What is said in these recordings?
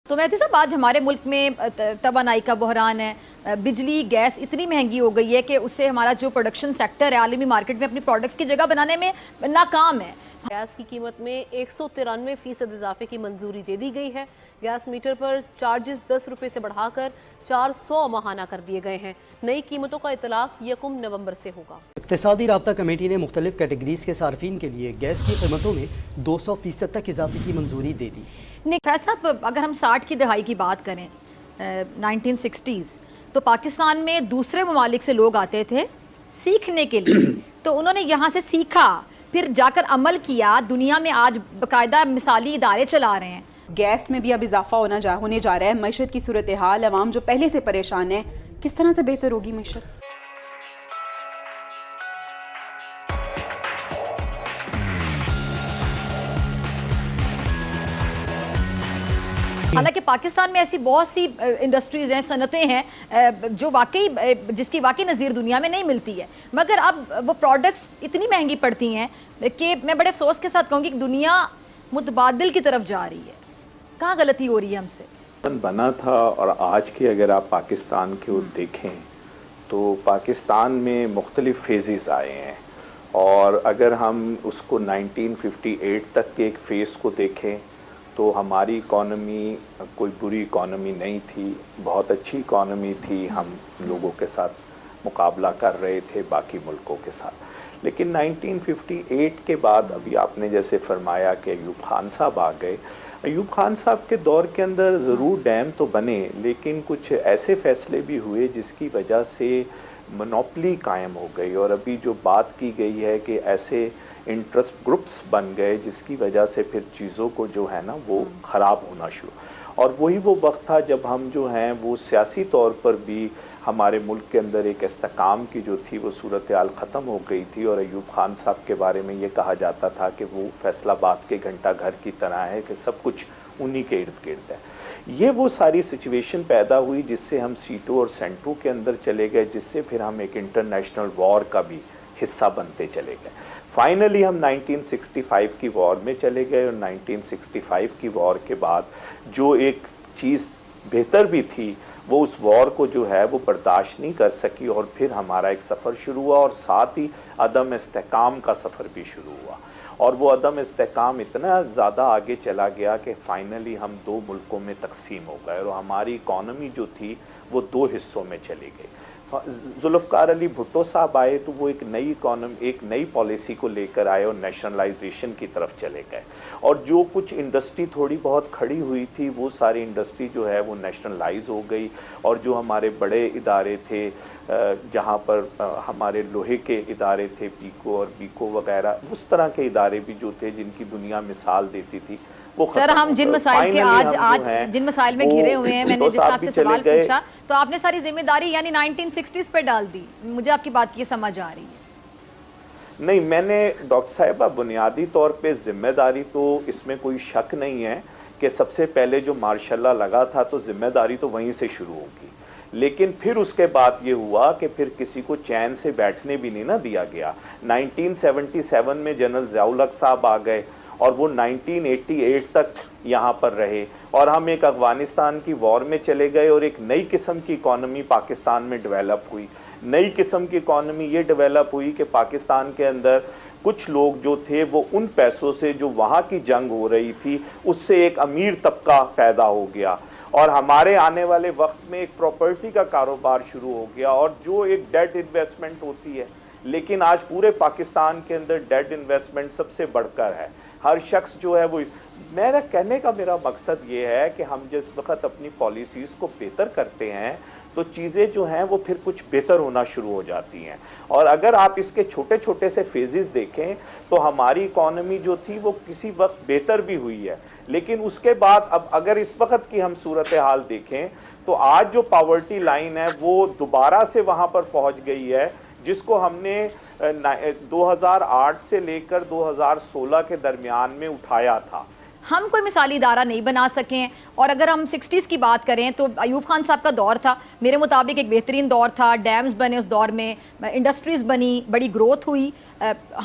تو مہدی صاحب آج ہمارے ملک میں توانائی کا بحران ہے، بجلی گیس اتنی مہنگی ہو گئی ہے کہ اس سے ہمارا جو پروڈکشن سیکٹر ہے عالمی مارکیٹ میں اپنی پروڈکٹس کی جگہ بنانے میں ناکام ہے۔ گیس کی قیمت میں 193% اضافے کی منظوری دے دی گئی ہے۔ گیس میٹر پر چارجز 10 روپے سے بڑھا کر 400 ماہانہ کر دیے گئے ہیں۔ نئی قیمتوں کا اطلاق 1 نومبر سے ہوگا۔ اقتصادی رابطہ کمیٹی نے مختلف کیٹیگریز کے صارفین کے لیے گیس کی قیمتوں میں 200% تک اضافے کی منظوری دے دی۔ فیض صاحب، اگر ہم 60 کی دہائی کی بات کریں 1960s، تو پاکستان میں دوسرے ممالک سے لوگ آتے تھے سیکھنے کے لیے، تو انہوں نے یہاں سے سیکھا، پھر جا کر عمل کیا، دنیا میں آج باقاعدہ مثالی ادارے چلا رہے ہیں۔ گیس میں بھی اب اضافہ ہونے جا رہا ہے۔ معیشت کی صورتحال، عوام جو پہلے سے پریشان ہے، کس طرح سے بہتر ہوگی معیشت؟ حالانکہ پاکستان میں ایسی بہت سی انڈسٹریز ہیں، صنعتیں ہیں جو جس کی واقعی نظیر دنیا میں نہیں ملتی ہے، مگر اب وہ پروڈکٹس اتنی مہنگی پڑتی ہیں کہ میں بڑے افسوس کے ساتھ کہوں گی کہ دنیا متبادل کی طرف جا رہی ہے۔ کہاں غلطی ہو رہی ہے ہم سے؟ بنا تھا اور آج کی اگر آپ پاکستان کی دیکھیں تو پاکستان میں مختلف فیزز آئے ہیں، اور اگر ہم اس کو 1958 تک کے ایک فیز کو دیکھیں تو ہماری اکانومی کوئی بری اکانومی نہیں تھی، بہت اچھی اکانومی تھی، ہم لوگوں کے ساتھ مقابلہ کر رہے تھے باقی ملکوں کے ساتھ۔ لیکن 1958 کے بعد ابھی آپ نے جیسے فرمایا کہ ایوب خان صاحب آ گئے، ایوب خان صاحب کے دور کے اندر ضرور ڈیم تو بنے، لیکن کچھ ایسے فیصلے بھی ہوئے جس کی وجہ سے منوپلی قائم ہو گئی، اور ابھی جو بات کی گئی ہے کہ ایسے انٹرسٹ گروپس بن گئے جس کی وجہ سے پھر چیزوں کو جو ہے نا وہ خراب ہونا شروع، اور وہی وہ وقت تھا جب ہم جو ہیں وہ سیاسی طور پر بھی ہمارے ملک کے اندر ایک استحکام کی جو تھی وہ صورتحال ختم ہو گئی تھی، اور ایوب خان صاحب کے بارے میں یہ کہا جاتا تھا کہ وہ فیصل آباد کے گھنٹہ گھر کی طرح ہے کہ سب کچھ انہی کے ارد گرد ہے۔ یہ وہ ساری سچویشن پیدا ہوئی جس سے ہم سیٹو اور سینٹو کے اندر چلے گئے، جس سے پھر ہم ایک انٹرنیشنل وار کا بھی حصہ بنتے چلے گئے۔ فائنلی ہم 1965 کی وار میں چلے گئے، اور 1965 کی وار کے بعد جو ایک چیز بہتر بھی تھی وہ اس وار کو جو ہے وہ برداشت نہیں کر سکی، اور پھر ہمارا ایک سفر شروع ہوا، اور ساتھ ہی عدم استحکام کا سفر بھی شروع ہوا، اور وہ عدم استحکام اتنا زیادہ آگے چلا گیا کہ فائنلی ہم 2 ملکوں میں تقسیم ہو گئے، اور ہماری اکانومی جو تھی وہ 2 حصوں میں چلی گئی۔ ذوالفقار علی بھٹو صاحب آئے تو وہ ایک نئی پالیسی کو لے کر آئے اور نیشنلائزیشن کی طرف چلے گئے، اور جو کچھ انڈسٹری تھوڑی بہت کھڑی ہوئی تھی وہ ساری انڈسٹری جو ہے وہ نیشنلائز ہو گئی، اور جو ہمارے بڑے ادارے تھے جہاں پر ہمارے لوہے کے ادارے تھے، پیکو اور بیکو وغیرہ، اس طرح کے ادارے بھی جو تھے جن کی دنیا مثال دیتی تھی وہ ختم سر، ہم جن مسائل کے آج جن مسائل میں گھرے ہوئے ہیں، میں نے جس آپ سے سوال پوچھا تو آپ نے ساری ذمہ داری یعنی 1960s پہ ڈال دی۔ مجھے آپ کی بات کی سمجھ آ رہی ہے۔ نہیں، میں نے ڈاکٹر صاحبہ بنیادی طور پہ ذمہ داری تو اس میں کوئی شک نہیں ہے کہ سب سے پہلے جو ماشاء اللہ لگا تھا تو ذمہ داری تو وہیں سے شروع ہوگی، لیکن پھر اس کے بعد یہ ہوا کہ پھر کسی کو چین سے بیٹھنے بھی نہیں نہ دیا گیا۔ 1977 میں جنرل ضیاء الحق صاحب آ گئے، اور وہ 1988 تک یہاں پر رہے، اور ہم ایک افغانستان کی وار میں چلے گئے، اور ایک نئی قسم کی اکانومی پاکستان میں ڈیولپ ہوئی۔ نئی قسم کی اکانومی یہ ڈیولپ ہوئی کہ پاکستان کے اندر کچھ لوگ جو تھے وہ ان پیسوں سے جو وہاں کی جنگ ہو رہی تھی اس سے ایک امیر طبقہ پیدا ہو گیا، اور ہمارے آنے والے وقت میں ایک پراپرٹی کا کاروبار شروع ہو گیا، اور جو ایک ڈیٹ انویسٹمنٹ ہوتی ہے، لیکن آج پورے پاکستان کے اندر ڈیٹ انویسٹمنٹ سب سے بڑھ کر ہے۔ ہر شخص جو ہے وہ، میرا کہنے کا میرا مقصد یہ ہے کہ ہم جس وقت اپنی پالیسیز کو بہتر کرتے ہیں تو چیزیں جو ہیں وہ پھر کچھ بہتر ہونا شروع ہو جاتی ہیں، اور اگر آپ اس کے چھوٹے چھوٹے سے فیزز دیکھیں تو ہماری اکانومی جو تھی وہ کسی وقت بہتر بھی ہوئی ہے، لیکن اس کے بعد اب اگر اس وقت کی ہم صورتحال دیکھیں تو آج جو پاورٹی لائن ہے وہ دوبارہ سے وہاں پر پہنچ گئی ہے جس کو ہم نے 2008 سے لے کر 2016 کے درمیان میں اٹھایا تھا۔ ہم کوئی مثالی ادارہ نہیں بنا سکیں، اور اگر ہم 60s کی بات کریں تو ایوب خان صاحب کا دور تھا، میرے مطابق ایک بہترین دور تھا، ڈیمز بنے اس دور میں، انڈسٹریز بنی، بڑی گروتھ ہوئی۔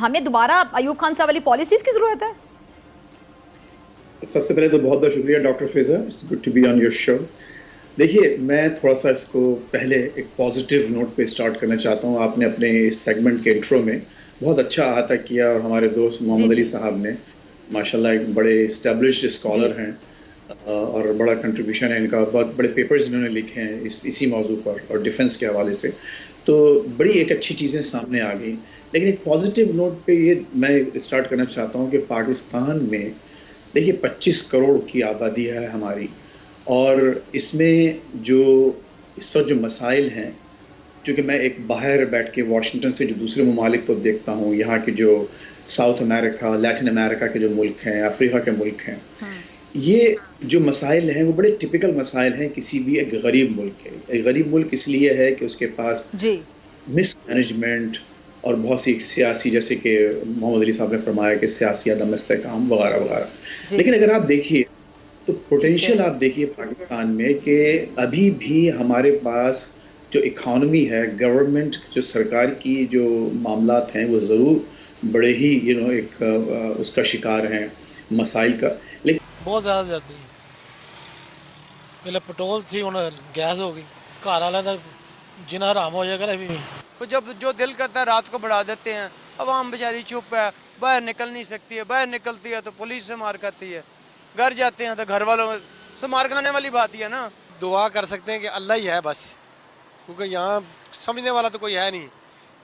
ہمیں دوبارہ ایوب خان صاحب والی پالیسیز کی ضرورت ہے؟ سب سے پہلے تو بہت بہت شکریہ doctor Faiza, it's good to be on your show. دیکھیے میں تھوڑا سا اس کو پہلے ایک پازیٹیو نوٹ پہ اسٹارٹ کرنا چاہتا ہوں. آپ نے اپنے اس سیگمنٹ کے انٹرو میں بہت اچھا احاطہ کیا، اور ہمارے دوست محمد علی صاحب نے ماشاءاللہ ایک بڑے اسٹیبلشڈ اسکالر ہیں اور بڑا کنٹریبیوشن ہے ان کا، بہت بڑے پیپرز انہوں نے لکھے ہیں اسی موضوع پر اور ڈیفنس کے حوالے سے، تو بڑی ایک اچھی چیزیں سامنے آ گئیں. لیکن ایک پازیٹیو نوٹ پہ یہ میں اسٹارٹ کرنا چاہتا ہوں کہ پاکستان میں دیکھیے 25 کروڑ کی آبادی ہے ہماری، اور اس میں جو اس وقت جو مسائل ہیں، چونکہ میں ایک باہر بیٹھ کے واشنگٹن سے جو دوسرے ممالک کو دیکھتا ہوں، یہاں کے جو ساؤتھ امریکہ، لیٹن امریکہ کے جو ملک ہیں، افریقہ کے ملک ہیں، یہ جو مسائل ہیں وہ بڑے ٹپیکل مسائل ہیں کسی بھی ایک غریب ملک کے. ایک غریب ملک اس لیے ہے کہ اس کے پاس مس مینجمنٹ اور بہت سی سیاسی، جیسے کہ محمد علی صاحب نے فرمایا کہ سیاسی عدم استحکام وغیرہ وغیرہ. لیکن اگر آپ دیکھیے تو پوٹینشیل آپ دیکھیے پاکستان میں کہ ابھی بھی ہمارے پاس جو اکانومی ہے، گورنمنٹ جو سرکار کی جو معاملات ہیں وہ ضرور بڑے ہی ایک اس کا شکار ہیں مسائل کا. لیکن بہت زیادہ جاتی ہے. پہلے پٹرول تھی، ہوں گیس ہو گئی. گھر والا تو جنا حرام ہو جائے گا ابھی. جب جو دل کرتا ہے رات کو بڑھا دیتے ہیں. عوام بیچاری چپ ہے، باہر نکل نہیں سکتی ہے، باہر نکلتی ہے تو پولیس سے مار کھاتی ہے، گھر جاتے ہیں تو گھر والوں سے مار کھانے والی بات ہی ہے نا. دعا کر سکتے ہیں کہ اللہ ہی ہے بس، کیونکہ یہاں سمجھنے والا تو کوئی ہے نہیں.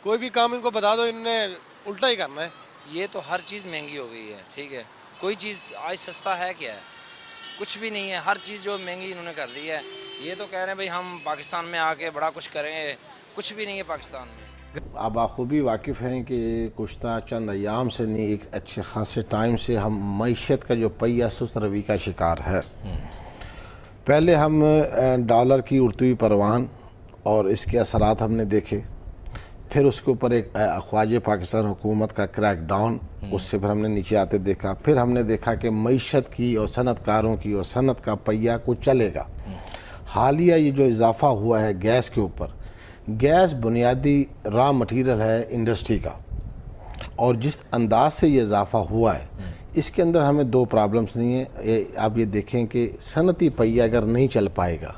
کوئی بھی کام ان کو بتا دو انہوں نے الٹا ہی کرنا ہے. یہ تو ہر چیز مہنگی ہو گئی ہے، ٹھیک ہے. کوئی چیز آج سستا ہے کیا ہے؟ کچھ بھی نہیں ہے. ہر چیز جو مہنگی انہوں نے کر دی ہے. یہ تو کہہ رہے ہیں بھائی ہم پاکستان میں آ کے بڑا کچھ کریں گے، کچھ بھی نہیں ہے پاکستان میں. اب بخوبی واقف ہیں کہ گزشتہ چند ایام سے نہیں، ایک اچھے خاصے ٹائم سے ہم معیشت کا جو پہیہ سست روی کا شکار ہے. پہلے ہم ڈالر کی اڑتی ہوئی پروان اور اس کے اثرات ہم نے دیکھے، پھر اس کے اوپر ایک خواجہ پاکستان حکومت کا کریک ڈاؤن، اس سے پھر ہم نے نیچے آتے دیکھا. پھر ہم نے دیکھا کہ معیشت کی اور صنعت کاروں کی اور صنعت کا پہیہ کو چلے گا. حالیہ یہ جو اضافہ ہوا ہے گیس کے اوپر، گیس بنیادی را مٹیریل ہے انڈسٹری کا، اور جس انداز سے یہ اضافہ ہوا ہے اس کے اندر ہمیں دو پرابلمز نہیں ہیں. آپ یہ دیکھیں کہ صنعتی پہیہ اگر نہیں چل پائے گا،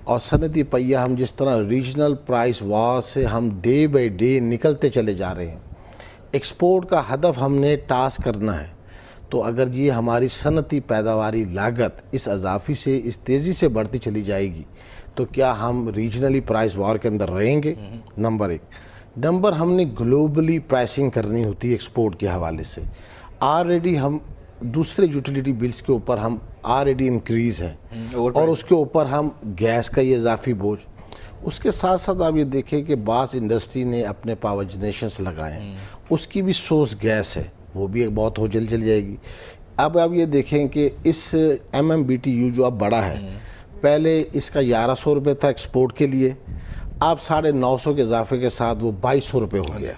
اور صنعتی پہیہ ہم جس طرح ریجنل پرائس وار سے ہم ڈے بائی ڈے نکلتے چلے جا رہے ہیں، ایکسپورٹ کا ہدف ہم نے ٹاس کرنا ہے، تو اگر یہ ہماری صنعتی پیداواری لاگت اس اضافی سے اس تیزی سے بڑھتی چلی جائے گی تو کیا ہم ریجنلی پرائس وار کے اندر رہیں گے؟ نمبر ایک. نمبر ہم نے گلوبلی پرائسنگ کرنی ہوتی ہے ایکسپورٹ کے حوالے سے. آلریڈی ہم دوسرے یوٹیلیٹی بلز کے اوپر ہم آلریڈی انکریز ہیں، اور اس کے اوپر ہم گیس کا یہ اضافی بوجھ. اس کے ساتھ ساتھ آپ یہ دیکھیں کہ بعض انڈسٹری نے اپنے پاور جنریشنز لگائے ہیں، اس کی بھی سورس گیس ہے، وہ بھی ایک بہت ہو چل جائے گی. اب آپ یہ دیکھیں کہ اس MMBTU جو اب بڑا ہے، پہلے اس کا 1100 روپے تھا ایکسپورٹ کے لیے، اب 950 کے اضافے کے ساتھ وہ 2200 روپے ہو گیا.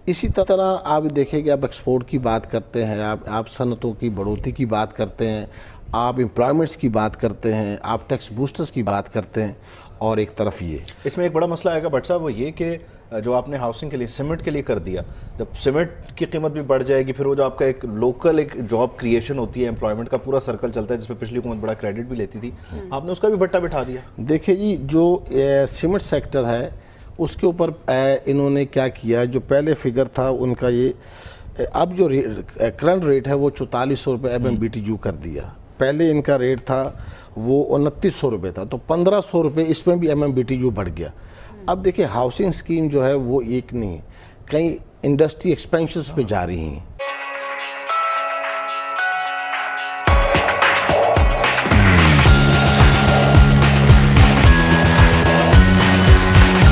اسی طرح آپ دیکھیں کہ آپ ایکسپورٹ کی بات کرتے ہیں، آپ صنعتوں کی بڑھوتری کی بات کرتے ہیں، آپ امپلائمنٹس کی بات کرتے ہیں، آپ ٹیکس بوسٹرز کی بات کرتے ہیں، اور ایک طرف یہ اس میں ایک بڑا مسئلہ آئے گا بٹ صاحب، وہ یہ کہ جو آپ نے ہاؤسنگ کے لیے سیمنٹ کے لیے کر دیا، جب سیمنٹ کی قیمت بھی بڑھ جائے گی، پھر وہ جو آپ کا ایک لوکل ایک جاب کریشن ہوتی ہے، امپلائمنٹ کا پورا سرکل چلتا ہے جس پہ پچھلی حکومت بڑا کریڈٹ بھی لیتی تھی، آپ نے اس کا بھی بٹا بٹھا دیا. دیکھیں جی، جو سیمنٹ سیکٹر ہے اس کے اوپر انہوں نے کیا کیا، جو پہلے فگر تھا ان کا یہ اب جو کرنٹ ریٹ ہے وہ 4400 روپے MMBTU کر دیا. پہلے ان کا ریٹ تھا وہ 2900 روپے تھا، تو 1500 روپے اس میں بھی MMBTU بڑھ گیا. اب دیکھیں ہاؤسنگ اسکیم جو ہے وہ ایک نہیں ہے، کئی انڈسٹری ایکسپینشنز پہ جا رہی ہیں.